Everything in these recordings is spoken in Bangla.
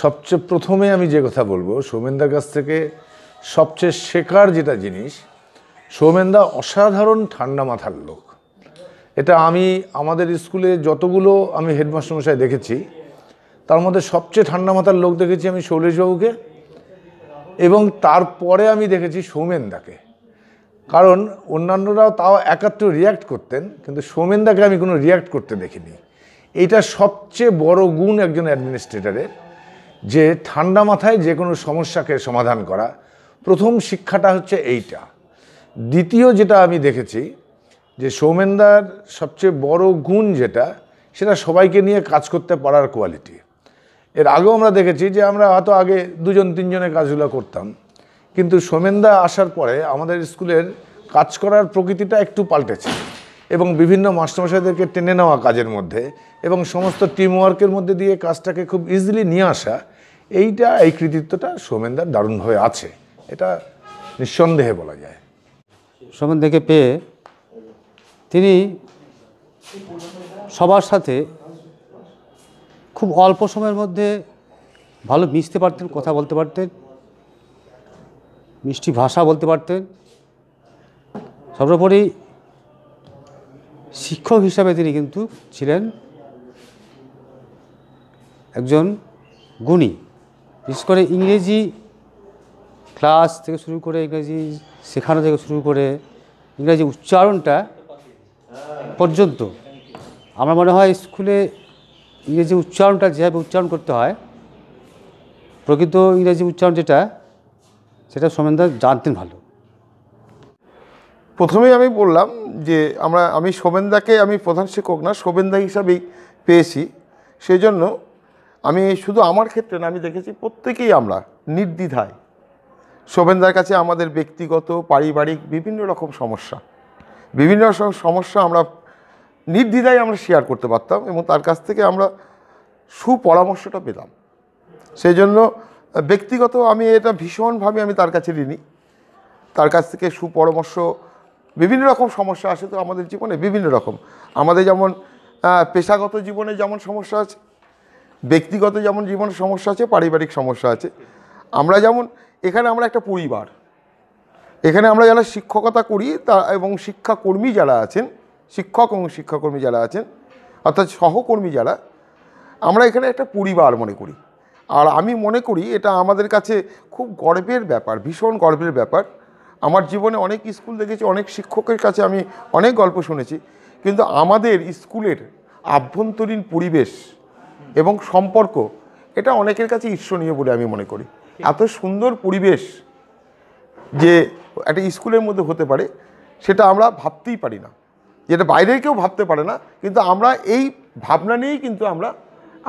সবচেয়ে প্রথমে আমি যে কথা বলবো, সৌমেনদার কাছ থেকে সবচেয়ে শেখার যেটা জিনিস, সৌমেনদা অসাধারণ ঠান্ডা মাথার লোক। এটা আমি আমাদের স্কুলে যতগুলো আমি হেডমাস্টারমশাই দেখেছি, তার মধ্যে সবচেয়ে ঠান্ডা মাথার লোক দেখেছি আমি শৈলেশবাবুকে, এবং তারপরে আমি দেখেছি সৌমেনদাকে। কারণ অন্যান্যরাও তাও একাত্র রিয়্যাক্ট করতেন, কিন্তু সৌমেনদাকে আমি কোনো রিয়্যাক্ট করতে দেখিনি। এটা সবচেয়ে বড় গুণ একজন অ্যাডমিনিস্ট্রেটরের, যে ঠান্ডা মাথায় যে কোনো সমস্যাকে সমাধান করা। প্রথম শিক্ষাটা হচ্ছে এইটা। দ্বিতীয় যেটা আমি দেখেছি, যে সৌমেনদার সবচেয়ে বড় গুণ যেটা, সেটা সবাইকে নিয়ে কাজ করতে পারার কোয়ালিটি। এর আগেও আমরা দেখেছি যে আমরা হয়তো আগে দুজন তিনজনের কাজগুলো করতাম, কিন্তু সৌমেনদা আসার পরে আমাদের স্কুলের কাজ করার প্রকৃতিটা একটু পাল্টেছে, এবং বিভিন্ন মাস্টারমশাইদেরকে টেনে নেওয়া কাজের মধ্যে এবং সমস্ত টিমওয়ার্কের মধ্যে দিয়ে কাজটাকে খুব ইজিলি নিয়ে আসা, এই কৃতিত্বটা সৌমেনদার দারুণভাবে আছে, এটা নিঃসন্দেহে বলা যায়। সৌমেনদাকে পেয়ে তিনি সবার সাথে খুব অল্প সময়ের মধ্যে ভালো মিশতে পারতেন, কথা বলতে পারতেন, মিষ্টি ভাষা বলতে পারতেন। সর্বোপরি শিক্ষক হিসাবে তিনি কিন্তু ছিলেন একজন গুণী। বিশেষ করে ইংরেজি ক্লাস থেকে শুরু করে, ইংরেজি শেখানো থেকে শুরু করে, ইংরেজি উচ্চারণটা পর্যন্ত আমার মনে হয় স্কুলে ইংরেজি উচ্চারণটা যেভাবে উচ্চারণ করতে হয়, প্রকৃত ইংরেজি উচ্চারণ যেটা, সেটা সৌমেনদা জানতেন ভালো। প্রথমেই আমি বললাম যে আমি সৌমেনদাকে আমি প্রধান শিক্ষক না, সৌমেনদা হিসাবেই পেয়েছি। সেই জন্য আমি শুধু আমার ক্ষেত্রে না, আমি দেখেছি প্রত্যেকেই আমরা নির্দ্বিধায় সৌমেনদার কাছে আমাদের ব্যক্তিগত পারিবারিক বিভিন্ন রকম সমস্যা আমরা নির্দ্বিধায় আমরা শেয়ার করতে পারতাম, এবং তার কাছ থেকে আমরা সুপরামর্শটা পেতাম। সেই জন্য ব্যক্তিগত আমি এটা ভীষণভাবে আমি তার কাছে ঋণী। তার কাছ থেকে সুপরামর্শ, বিভিন্ন রকম সমস্যা আসে তো আমাদের জীবনে, বিভিন্ন রকম। আমাদের যেমন পেশাগত জীবনে যেমন সমস্যা আছে, ব্যক্তিগত যেমন জীবনের সমস্যা আছে, পারিবারিক সমস্যা আছে। আমরা যেমন এখানে আমরা একটা পরিবার, এখানে আমরা যারা শিক্ষকতা করি এবং শিক্ষাকর্মী যারা আছেন, শিক্ষক এবং শিক্ষাকর্মী যারা আছেন, অর্থাৎ সহকর্মী যারা, আমরা এখানে একটা পরিবার মনে করি। আর আমি মনে করি এটা আমাদের কাছে খুব গর্বের ব্যাপার, ভীষণ গর্বের ব্যাপার। আমার জীবনে অনেক স্কুল দেখেছি, অনেক শিক্ষকের কাছে আমি অনেক গল্প শুনেছি, কিন্তু আমাদের স্কুলের আভ্যন্তরীণ পরিবেশ এবং সম্পর্ক, এটা অনেকের কাছে ঈর্ষণীয় বলে আমি মনে করি। এত সুন্দর পরিবেশ যে একটা স্কুলের মধ্যে হতে পারে, সেটা আমরা ভাবতেই পারি না, যেটা বাইরের কেউ ভাবতে পারে না। কিন্তু আমরা এই ভাবনা নিয়েই কিন্তু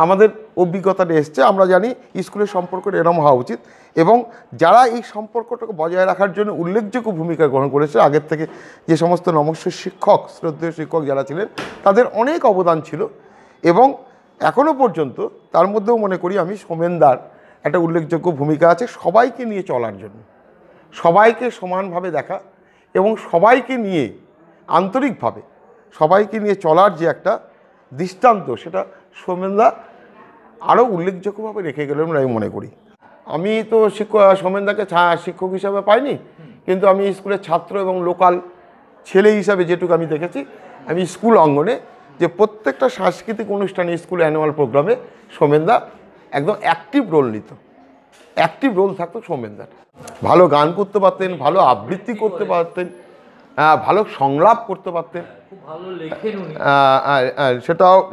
আমাদের অভিজ্ঞতাটা এসছে। আমরা জানি স্কুলের সম্পর্কটা এরকম হওয়া উচিত, এবং যারা এই সম্পর্কটাকে বজায় রাখার জন্য উল্লেখযোগ্য ভূমিকা গ্রহণ করেছে, আগের থেকে যে সমস্ত নমস্য শিক্ষক, শ্রদ্ধেয় শিক্ষক যারা ছিলেন, তাদের অনেক অবদান ছিল। এবং এখনও পর্যন্ত তার মধ্যেও মনে করি আমি সৌমেনদার একটা উল্লেখযোগ্য ভূমিকা আছে সবাইকে নিয়ে চলার জন্য, সবাইকে সমানভাবে দেখা এবং সবাইকে নিয়ে আন্তরিকভাবে সবাইকে নিয়ে চলার যে একটা দৃষ্টান্ত, সেটা সৌমেনদা আরও উল্লেখযোগ্যভাবে রেখে গেলেন বলে আমি মনে করি। আমি তো সৌমেনদাকে শিক্ষক হিসাবে পাইনি, কিন্তু আমি স্কুলের ছাত্র এবং লোকাল ছেলে হিসাবে যেটুকু আমি দেখেছি, আমি স্কুল অঙ্গনে যে প্রত্যেকটা সাংস্কৃতিক অনুষ্ঠানে, স্কুল অ্যানুয়াল প্রোগ্রামে সৌমেনদা একদম অ্যাক্টিভ রোল থাকতো সৌমেনদার। ভালো গান করতে পারতেন, ভালো আবৃত্তি করতে পারতেন, ভালো সংলাপ করতে পারতেন,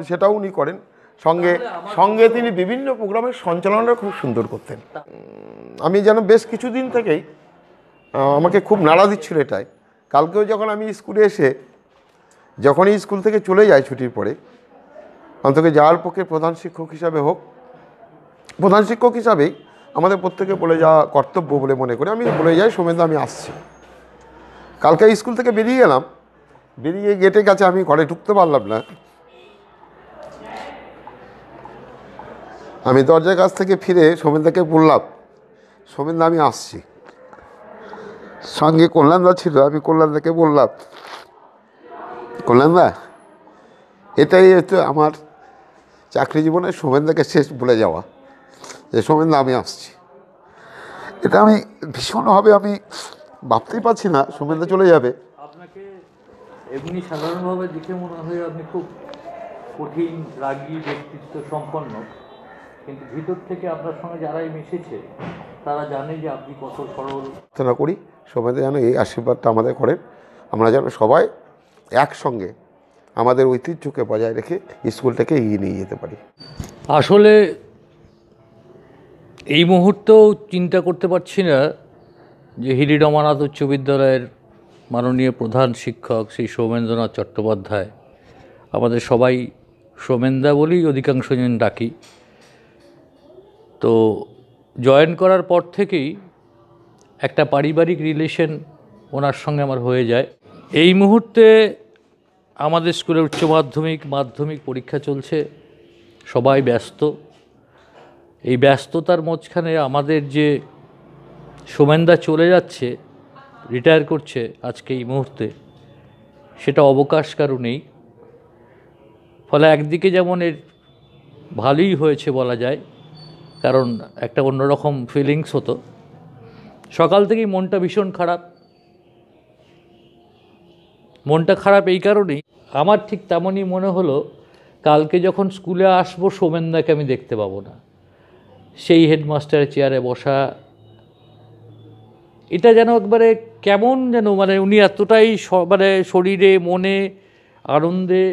সেটাও উনি করেন। সঙ্গে তিনি বিভিন্ন প্রোগ্রামের সঞ্চালনটা খুব সুন্দর করতেন। আমি যেন বেশ কিছুদিন থেকেই আমাকে খুব নাড়া দিচ্ছিল এটাই। কালকেও যখন আমি স্কুলে এসে, যখনই স্কুল থেকে চলে যাই ছুটির পরে, অন্তত যাওয়ার পক্ষে প্রধান শিক্ষক হিসাবেই আমাদের প্রত্যেকে বলে যাওয়া কর্তব্য বলে মনে করে আমি বলে যাই, সৌমেনদা আমি আসছি। কালকে স্কুল থেকে বেরিয়ে গেলাম, বেরিয়ে গেটের কাছে আমি ঘরে ঢুকতে পারলাম না। আমি দরজার কাছ থেকে ফিরে সৌমেনদাকে বললাম, সৌমেনদা আমি আসছি। সঙ্গে কল্যাণদা ছিল, আমি কল্যাণদাকে বললাম, কল্যাণদা এটাই হচ্ছে আমার চাকরি জীবনে সৌমেনদাকে শেষ বলে যাওয়া, যে সোমেনদা আমি আসছি। এটা আমি ভীষণভাবে আমি ভাবতেই পারছি না সোমেনদা চলে যাবে। আপনাকে এমনি সাধারণভাবে দেখে মনে হয় আপনি খুব কঠিন রাগী ব্যক্তিত্ব সম্পন্ন, কিন্তু ভিতর থেকে আপনার সঙ্গে যারাই মিশেছে তারা জানে যে আপনি কত সরল। প্রার্থনা করি সোমেনদা যেন এই আশীর্বাদটা আমাদের করেন, আমরা যেন সবাই একসঙ্গে আমাদের ঐতিহ্যকে বজায় রেখে স্কুলটাকে এগিয়ে নিয়ে যেতে পারি। আসলে এই মুহূর্তেও চিন্তা করতে পারছি না যে হিলি রমানাথ উচ্চ বিদ্যালয়ের মাননীয় প্রধান শিক্ষক শ্রী সৌমেন্দ্রনাথ চট্টোপাধ্যায়, আমাদের সবাই সোমেনদা বলেই অধিকাংশ জন ডাকি, তো জয়েন করার পর থেকেই একটা পারিবারিক রিলেশন ওনার সঙ্গে আমার হয়ে যায়। এই মুহূর্তে আমাদের স্কুলের উচ্চ মাধ্যমিক পরীক্ষা চলছে, সবাই ব্যস্ত। এই ব্যস্ততার মাঝখানে আমাদের যে সোমেনদা চলে যাচ্ছে, রিটায়ার করছে আজকে এই মুহূর্তে, সেটা অবকাশ কারও নেই। ফলে একদিকে যেমন এর ভালোই হয়েছে বলা যায়, কারণ একটা অন্যরকম ফিলিংস হতো। সকাল থেকেই মনটা ভীষণ খারাপ। মনটা খারাপ এই কারণেই, আমার ঠিক তেমনই মনে হলো কালকে যখন স্কুলে আসবো সোমেনদাকে আমি দেখতে পাবো না। সেই হেডমাস্টারের চেয়ারে বসা, এটা যেন একবারে কেমন যেন, মানে উনি এতটাই মানে শরীরে মনে আনন্দে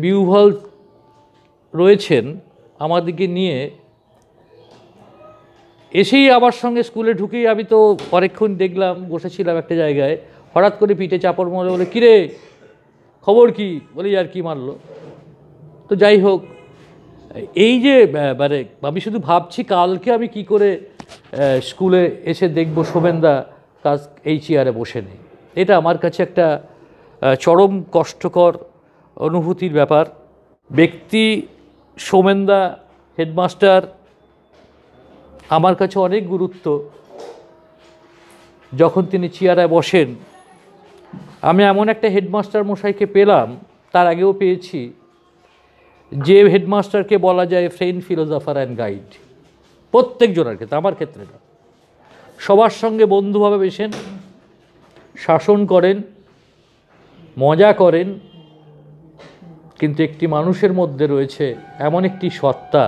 বিহ্বল রয়েছেন আমাদেরকে নিয়ে। এসেই আমার সঙ্গে স্কুলে ঢুকেই আমি তো অনেকক্ষণ দেখলাম, বসেছিলাম একটা জায়গায়, হঠাৎ করে পিঠে চাপড় মারলে, বলে কিরে খবর কি, বলি আর কি মারলো। তো যাই হোক, এই যে মানে আমি শুধু ভাবছি কালকে আমি কি করে স্কুলে এসে দেখব সোমেনদা কাজ এই চেয়ারে বসে নেই। এটা আমার কাছে একটা চরম কষ্টকর অনুভূতির ব্যাপার। ব্যক্তি সোমেনদা হেডমাস্টার আমার কাছে অনেক গুরুত্ব। যখন তিনি চেয়ারে বসেন, আমি এমন একটা হেডমাস্টার মশাইকে পেলাম, তার আগেও পেয়েছি, যে হেডমাস্টারকে বলা যায় ফ্রেন্ড, ফিলোজফার অ্যান্ড গাইড প্রত্যেকজনের ক্ষেত্রে, আমার ক্ষেত্রে না। সবার সঙ্গে বন্ধুভাবে বেশেন, শাসন করেন, মজা করেন, কিন্তু একটি মানুষের মধ্যে রয়েছে এমন একটি সত্তা,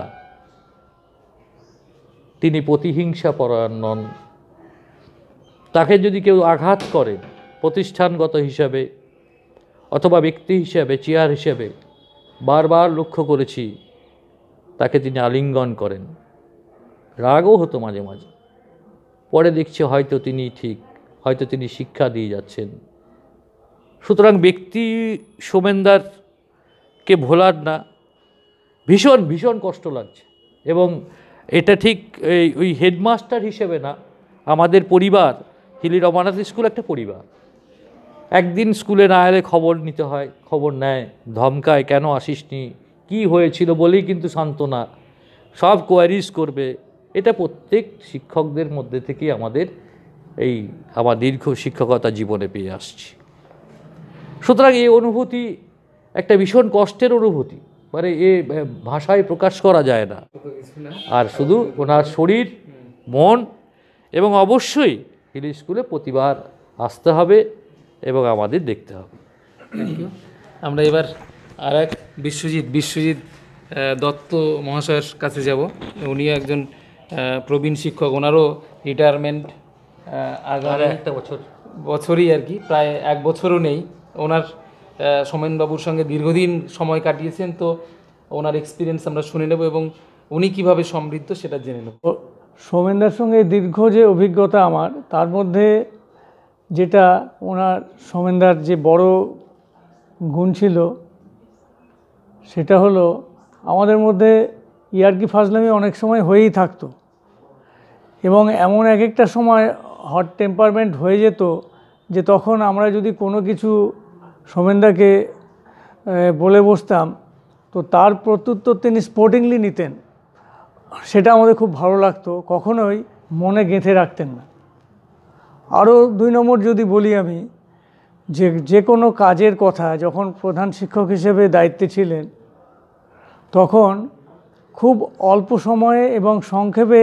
তিনি প্রতিহিংসা পরায়ণ নন। তাকে যদি কেউ আঘাত করে প্রতিষ্ঠানগত হিসাবে অথবা ব্যক্তি হিসাবে, চেয়ার হিসাবে, বারবার লক্ষ্য করেছি তাকে তিনি আলিঙ্গন করেন। রাগও হতো মাঝে মাঝে, পরে দেখছি হয়তো তিনি ঠিক, হয়তো তিনি শিক্ষা দিয়ে যাচ্ছেন। সুতরাং ব্যক্তি সোমেনদারকে ভোলার না, ভীষণ ভীষণ কষ্ট লাগছে। এবং এটা ঠিক ওই হেডমাস্টার হিসেবে না, আমাদের পরিবার, হিলি রমানাথ স্কুল একটা পরিবার। একদিন স্কুলে না এলে খবর নিতে হয়, খবর নেয়, ধমকায়, কেন আসিসনি, কি হয়েছিল বলেই কিন্তু সান্ত্বনা, সব কোয়ারিজ করবে। এটা প্রত্যেক শিক্ষকদের মধ্যে থেকেই আমাদের আমার দীর্ঘ শিক্ষকতা জীবনে পেয়ে আসছি। সুতরাং এই অনুভূতি একটা ভীষণ কষ্টের অনুভূতি, মানে এ ভাষায় প্রকাশ করা যায় না। আর শুধু ওনার শরীর, মন এবং অবশ্যই হিলি স্কুলে প্রতিবার আসতে হবে এবং আমাদের দেখতে হবে। আমরা এবার আর এক বিশ্বজিৎ দত্ত মহাশয়ের কাছে যাব। উনি একজন প্রবীণ শিক্ষক, ওনারও রিটায়ারমেন্ট আগামী একটা বছরই আর কি, প্রায় এক বছরও নেই। ওনার সোমেনবাবুর সঙ্গে দীর্ঘদিন সময় কাটিয়েছেন, তো ওনার এক্সপিরিয়েন্স আমরা শুনে নেব এবং উনি কিভাবে সমৃদ্ধ সেটা জেনে নেব। সোমেনদার সঙ্গে দীর্ঘ যে অভিজ্ঞতা আমার, তার মধ্যে যেটা সোমেনদার যে বড় গুণ ছিল, সেটা হলো আমাদের মধ্যে ইয়ার্কি ফাজলামি অনেক সময় হয়েই থাকতো, এবং এমন এক একটা সময় হট টেম্পারমেন্ট হয়ে যেত যে তখন আমরা যদি কোনো কিছু সোমেনদাকে বলে বসতাম, তো তার প্রত্যুত্তর তিনি স্পোর্টিংলি নিতেন। সেটা আমাদের খুব ভালো লাগতো, কখনোই মনে গেঁথে রাখতেন না। আরও 2 নম্বর যদি বলি আমি, যে কোনো কাজের কথা যখন প্রধান শিক্ষক হিসেবে দায়িত্বে ছিলেন, তখন খুব অল্প সময়ে এবং সংক্ষেপে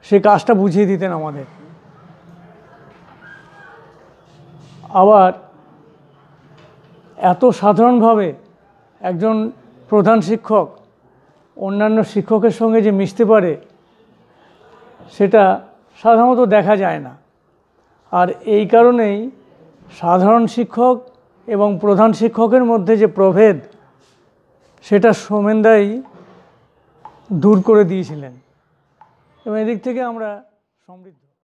সে কাজটা বুঝিয়ে দিতেন আমাদের। আবার এত সাধারণভাবে একজন প্রধান শিক্ষক অন্যান্য শিক্ষকের সঙ্গে যে মিশতে পারে সেটা সাধারণত দেখা যায় না। আর এই কারণেই সাধারণ শিক্ষক এবং প্রধান শিক্ষকের মধ্যে যে প্রভেদ সেটা সৌমেনদাই দূর করে দিয়েছিলেন এবং এদিক থেকে আমরা সমৃদ্ধ।